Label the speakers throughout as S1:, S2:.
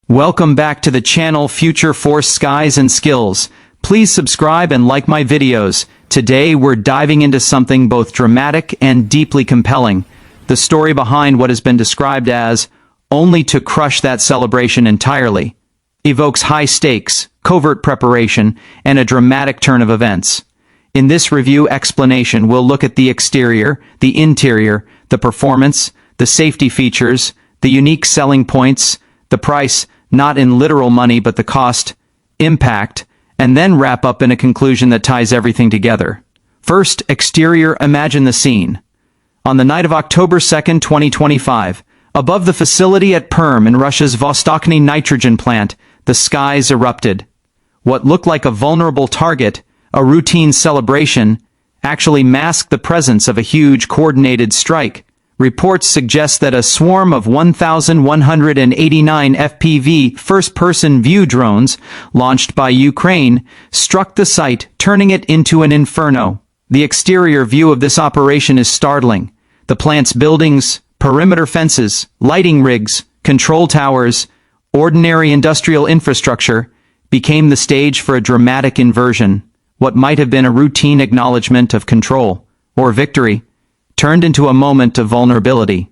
S1: Welcome back to the channel Future Force Skies and Skills. Please subscribe and like my videos. Today we're diving into something both dramatic and deeply compelling. The story behind what has been described as only to crush that celebration entirely evokes high stakes, covert preparation, and a dramatic turn of events. In this review explanation, we'll look at the exterior, the interior, the performance, the safety features, the unique selling points, the price, not in literal money but the cost, impact, and then wrap up in a conclusion that ties everything together. First, exterior. Imagine the scene. On the night of October 2nd, 2025, above the facility at Perm in Russia's Vostochny nitrogen plant, the skies erupted. What looked like a vulnerable target, a routine celebration, actually masked the presence of a huge coordinated strike. Reports suggest that a swarm of 1,189 FPV first-person view drones, launched by Ukraine, struck the site, turning it into an inferno. The exterior view of this operation is startling. The plant's buildings, perimeter fences, lighting rigs, control towers, ordinary industrial infrastructure, became the stage for a dramatic inversion. What might have been a routine acknowledgement of control, or victory, turned into a moment of vulnerability.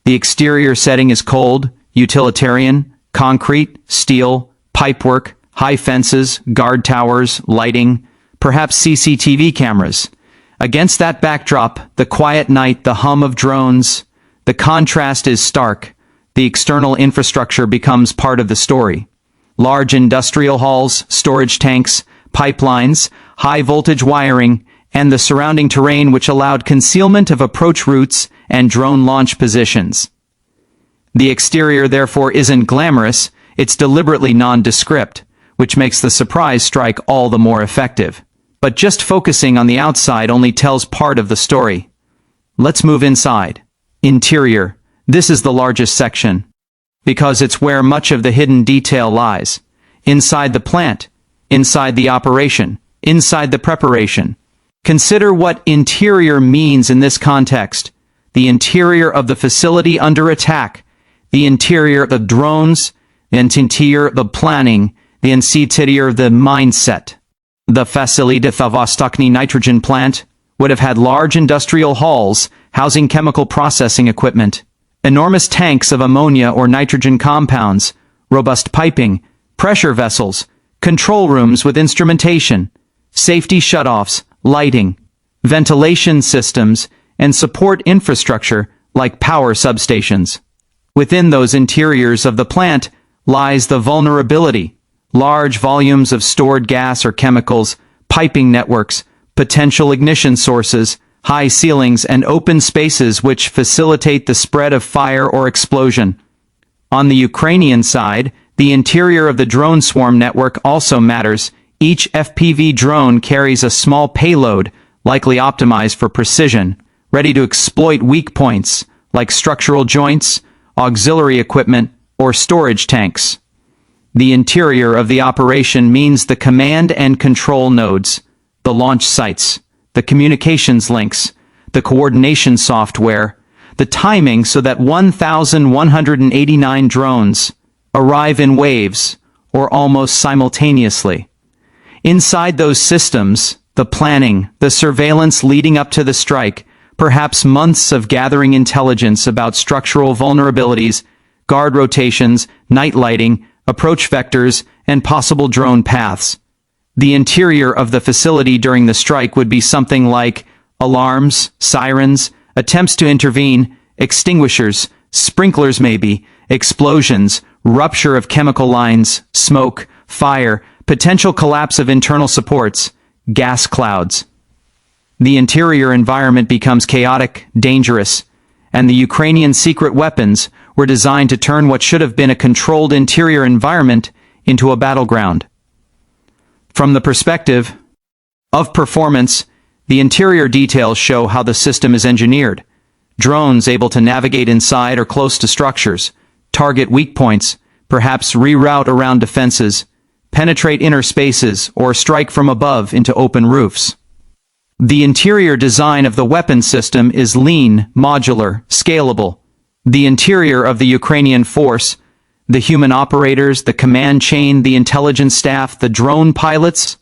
S1: The exterior setting is cold, utilitarian, concrete, steel, pipework, high fences, guard towers, lighting, perhaps CCTV cameras. Against that backdrop, the quiet night, the hum of drones, the contrast is stark. The external infrastructure becomes part of the story. Large industrial halls, storage tanks, pipelines, high-voltage wiring, and the surrounding terrain which allowed concealment of approach routes and drone launch positions. The exterior therefore isn't glamorous, it's deliberately nondescript, which makes the surprise strike all the more effective. But just focusing on the outside only tells part of the story. Let's move inside. Interior. This is the largest section, because it's where much of the hidden detail lies. Inside the plant, inside the operation, inside the preparation. Consider what interior means in this context. The interior of the facility under attack, the interior of the drones, the interior of the planning, the interior of the mindset. The facility of the Vostochny nitrogen plant would have had large industrial halls housing chemical processing equipment, enormous tanks of ammonia or nitrogen compounds, robust piping, pressure vessels, control rooms with instrumentation, safety shutoffs, lighting, ventilation systems, and support infrastructure like power substations. Within those interiors of the plant lies the vulnerability, large volumes of stored gas or chemicals, piping networks, potential ignition sources, high ceilings, and open spaces which facilitate the spread of fire or explosion. On the Ukrainian side, the interior of the drone swarm network also matters. Each FPV drone carries a small payload, likely optimized for precision, ready to exploit weak points, like structural joints, auxiliary equipment, or storage tanks. The interior of the operation means the command and control nodes, the launch sites, the communications links, the coordination software, the timing so that 1,189 drones arrive in waves, or almost simultaneously. Inside those systems, the planning, the surveillance leading up to the strike, perhaps months of gathering intelligence about structural vulnerabilities, guard rotations, night lighting, approach vectors, and possible drone paths. The interior of the facility during the strike would be something like alarms, sirens, attempts to intervene, extinguishers, sprinklers maybe, explosions, rupture of chemical lines, smoke, fire, potential collapse of internal supports, gas clouds. The interior environment becomes chaotic, dangerous, and the Ukrainian secret weapons were designed to turn what should have been a controlled interior environment into a battleground. From the perspective of performance, the interior details show how the system is engineered. Drones able to navigate inside or close to structures, target weak points, perhaps reroute around defenses, penetrate inner spaces, or strike from above into open roofs. The interior design of the weapon system is lean, modular, scalable. The interior of the Ukrainian force, The human operators, the command chain, the intelligence staff, the drone pilots,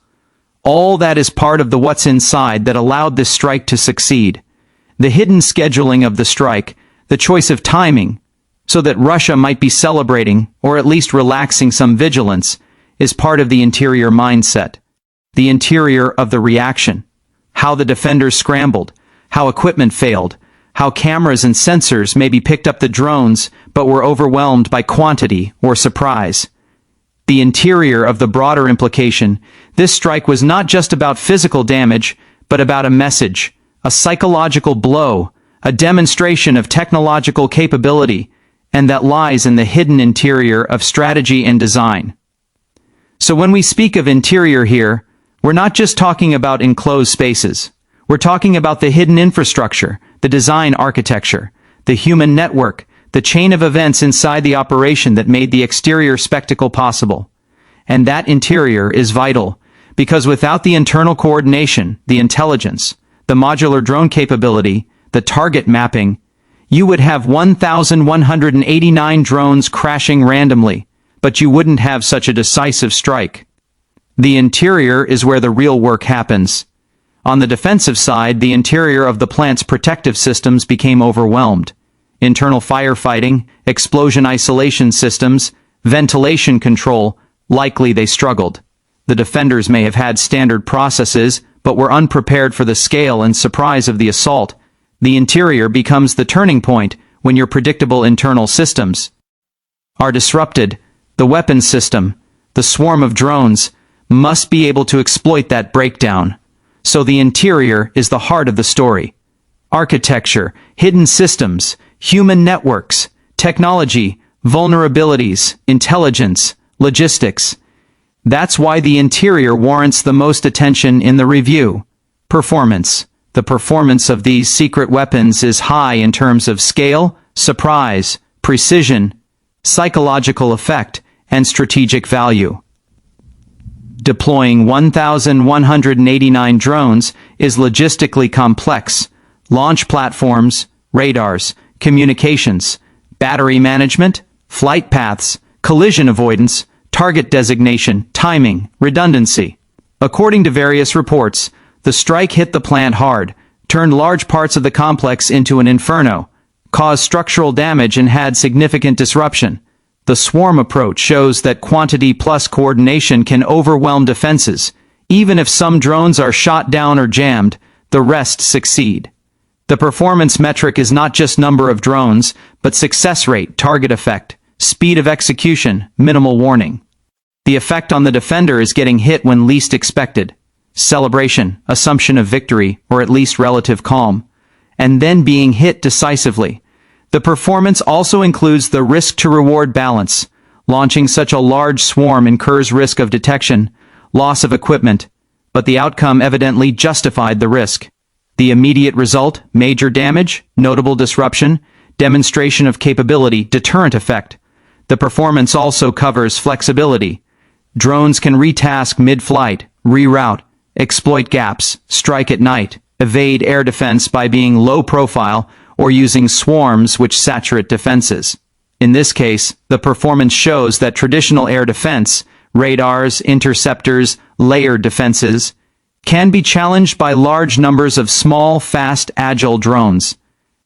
S1: all that is part of the what's inside that allowed this strike to succeed. The hidden scheduling of the strike, the choice of timing, so that Russia might be celebrating, or at least relaxing some vigilance, is part of the interior mindset. The interior of the reaction. How the defenders scrambled, how equipment failed, how cameras and sensors maybe picked up the drones but were overwhelmed by quantity or surprise. The interior of the broader implication, this strike was not just about physical damage, but about a message, a psychological blow, a demonstration of technological capability, and that lies in the hidden interior of strategy and design. So when we speak of interior here, we're not just talking about enclosed spaces. We're talking about the hidden infrastructure, the design architecture, the human network, the chain of events inside the operation that made the exterior spectacle possible. And that interior is vital, because without the internal coordination, the intelligence, the modular drone capability, the target mapping, you would have 1,189 drones crashing randomly, but you wouldn't have such a decisive strike. The interior is where the real work happens. On the defensive side, the interior of the plant's protective systems became overwhelmed. Internal firefighting, explosion isolation systems, ventilation control, likely they struggled. The defenders may have had standard processes, but were unprepared for the scale and surprise of the assault. The interior becomes the turning point when your predictable internal systems are disrupted. The weapons system, the swarm of drones, must be able to exploit that breakdown. So the interior is the heart of the story. Architecture, hidden systems, human networks, technology, vulnerabilities, intelligence, logistics. That's why the interior warrants the most attention in the review. Performance. The performance of these secret weapons is high in terms of scale, surprise, precision, psychological effect, and strategic value. Deploying 1,189 drones is logistically complex. Launch platforms, radars, communications, battery management, flight paths, collision avoidance, target designation, timing, redundancy. According to various reports, the strike hit the plant hard, turned large parts of the complex into an inferno, caused structural damage and had significant disruption. The swarm approach shows that quantity plus coordination can overwhelm defenses. Even if some drones are shot down or jammed, the rest succeed. The performance metric is not just number of drones, but success rate, target effect, speed of execution, minimal warning. The effect on the defender is getting hit when least expected. Celebration, assumption of victory, or at least relative calm, and then being hit decisively. The performance also includes the risk-to-reward balance. Launching such a large swarm incurs risk of detection, loss of equipment, but the outcome evidently justified the risk. The immediate result, major damage, notable disruption, demonstration of capability, deterrent effect. The performance also covers flexibility. Drones can retask mid-flight, reroute, exploit gaps, strike at night, evade air defense by being low profile, or using swarms which saturate defenses. In this case, the performance shows that traditional air defense, radars, interceptors, layered defenses, can be challenged by large numbers of small, fast, agile drones.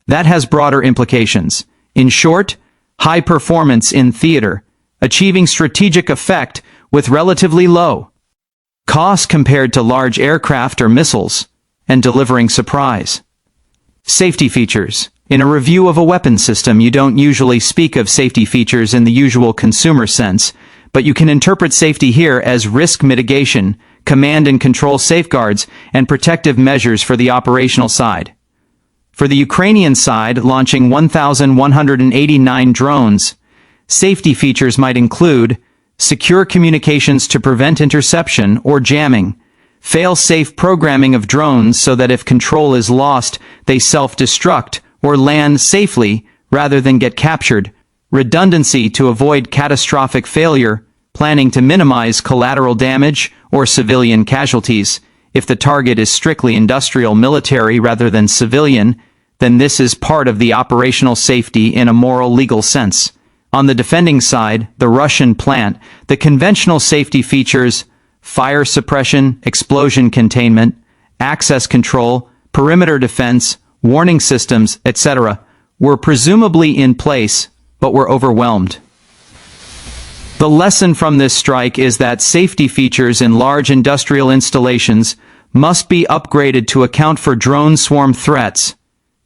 S1: That has broader implications. In short, high performance in theater, achieving strategic effect with relatively low cost compared to large aircraft or missiles, and delivering surprise. Safety features. In a review of a weapon system, you don't usually speak of safety features in the usual consumer sense, but you can interpret safety here as risk mitigation, command and control safeguards, and protective measures for the operational side. For the Ukrainian side, launching 1,189 drones, safety features might include secure communications to prevent interception or jamming, fail-safe programming of drones so that if control is lost, they self-destruct or land safely rather than get captured, redundancy to avoid catastrophic failure, planning to minimize collateral damage or civilian casualties. If the target is strictly industrial military rather than civilian, then this is part of the operational safety in a moral legal sense. On the defending side, the Russian plant, the conventional safety features, fire suppression, explosion containment, access control, perimeter defense, warning systems, etc., were presumably in place, but were overwhelmed. The lesson from this strike is that safety features in large industrial installations must be upgraded to account for drone swarm threats,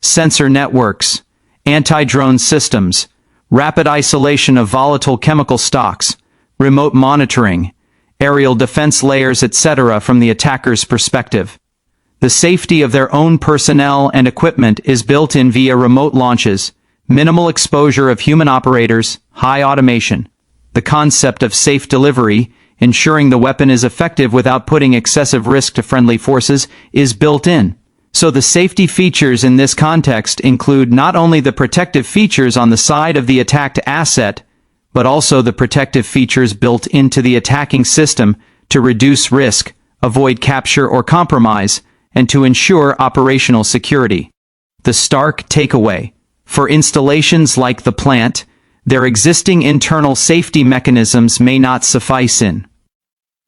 S1: sensor networks, anti-drone systems, rapid isolation of volatile chemical stocks, remote monitoring, aerial defense layers, etc. from the attacker's perspective. The safety of their own personnel and equipment is built in via remote launches, minimal exposure of human operators, high automation. The concept of safe delivery, ensuring the weapon is effective without putting excessive risk to friendly forces, is built in. So the safety features in this context include not only the protective features on the side of the attacked asset, but also the protective features built into the attacking system to reduce risk, avoid capture or compromise, and to ensure operational security. The stark takeaway: for installations like the plant, their existing internal safety mechanisms may not suffice in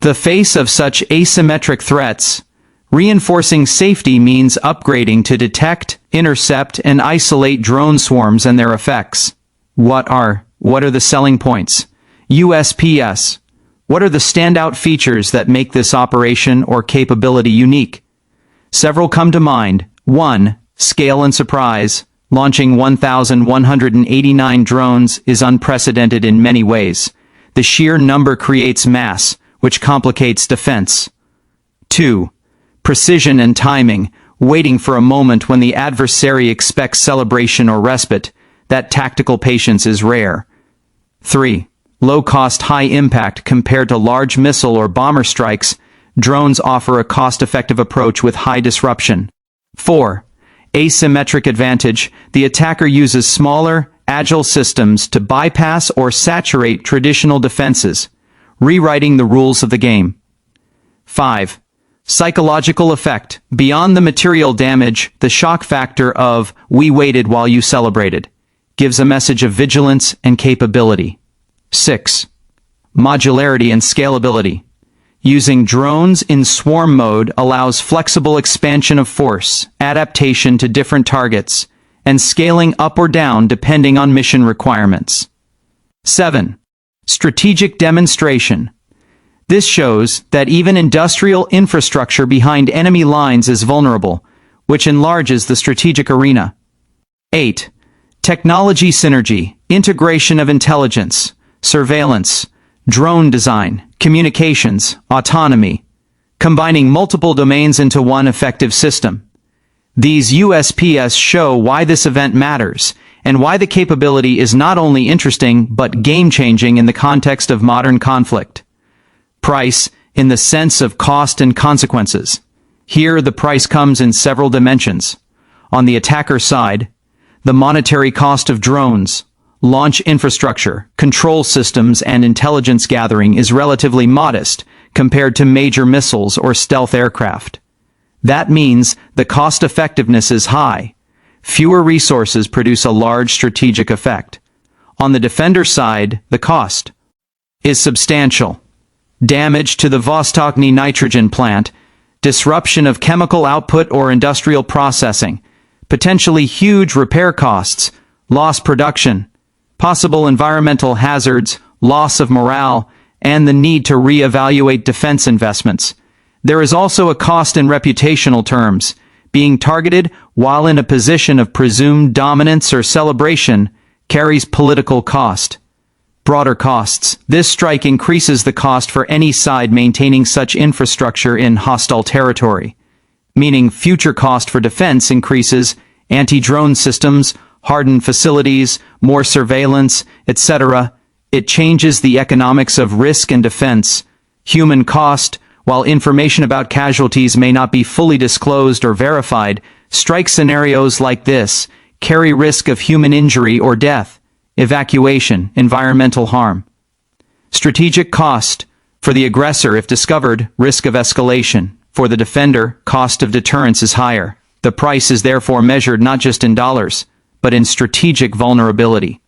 S1: the face of such asymmetric threats. Reinforcing safety means upgrading to detect, intercept, and isolate drone swarms and their effects. What are the selling points? USPS. What are the standout features that make this operation or capability unique? Several come to mind. 1. Scale and surprise. Launching 1,189 drones is unprecedented in many ways. The sheer number creates mass, which complicates defense. 2. Precision and timing, waiting for a moment when the adversary expects celebration or respite. That tactical patience is rare. 3. Low cost, high impact. Compared to large missile or bomber strikes, drones offer a cost-effective approach with high disruption. 4. Asymmetric advantage. The attacker uses smaller, agile systems to bypass or saturate traditional defenses, rewriting the rules of the game. 5. Psychological effect. Beyond the material damage, the shock factor of "we waited while you celebrated" gives a message of vigilance and capability. 6. Modularity and scalability. Using drones in swarm mode allows flexible expansion of force, adaptation to different targets, and scaling up or down depending on mission requirements. 7. Strategic demonstration. This shows that even industrial infrastructure behind enemy lines is vulnerable, which enlarges the strategic arena. 8. Technology synergy, integration of intelligence, surveillance, drone design, communications, autonomy, combining multiple domains into one effective system. These USPS show why this event matters, and why the capability is not only interesting but game-changing in the context of modern conflict. Price, in the sense of cost and consequences. Here the price comes in several dimensions. On the attacker side, the monetary cost of drones, launch infrastructure, control systems, and intelligence gathering is relatively modest compared to major missiles or stealth aircraft. That means the cost-effectiveness is high. Fewer resources produce a large strategic effect. On the defender side, the cost is substantial. Damage to the Vostochny nitrogen plant, disruption of chemical output or industrial processing, potentially huge repair costs, lost production, possible environmental hazards, loss of morale, and the need to re-evaluate defense investments. There is also a cost in reputational terms. Being targeted while in a position of presumed dominance or celebration carries political cost. Broader costs. This strike increases the cost for any side maintaining such infrastructure in hostile territory, meaning future cost for defense increases, anti-drone systems, hardened facilities, more surveillance, etc. It changes the economics of risk and defense. Human cost. While information about casualties may not be fully disclosed or verified, strike scenarios like this carry risk of human injury or death, evacuation, environmental harm. Strategic cost. For the aggressor, if discovered, risk of escalation. For the defender, cost of deterrence is higher. The price is therefore measured not just in dollars, but in strategic vulnerability.